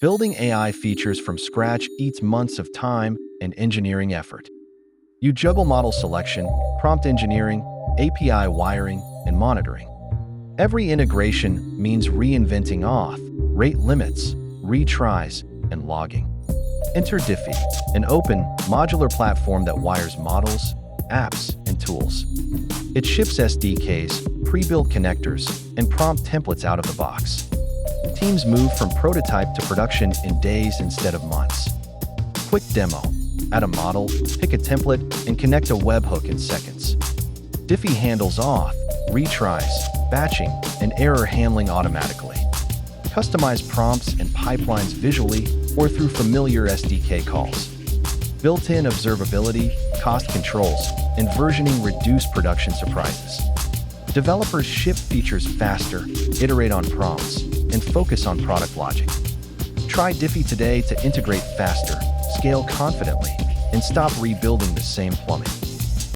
Building AI features from scratch eats months of time and engineering effort. You juggle model selection, prompt engineering, API wiring, and monitoring. Every integration means reinventing auth, rate limits, retries, and logging. Enter Dify, an open, modular platform that wires models, apps, and tools. It ships SDKs, pre-built connectors, and prompt templates out of the box. Teams move from prototype to production in days instead of months. Quick demo. Add a model, pick a template, and connect a webhook in seconds. Dify handles auth, retries, batching, and error handling automatically. Customize prompts and pipelines visually or through familiar SDK calls. Built-in observability, cost controls, and versioning reduce production surprises. Developers ship features faster, iterate on prompts, and focus on product logic. Try Dify today to integrate faster, scale confidently, and stop rebuilding the same plumbing.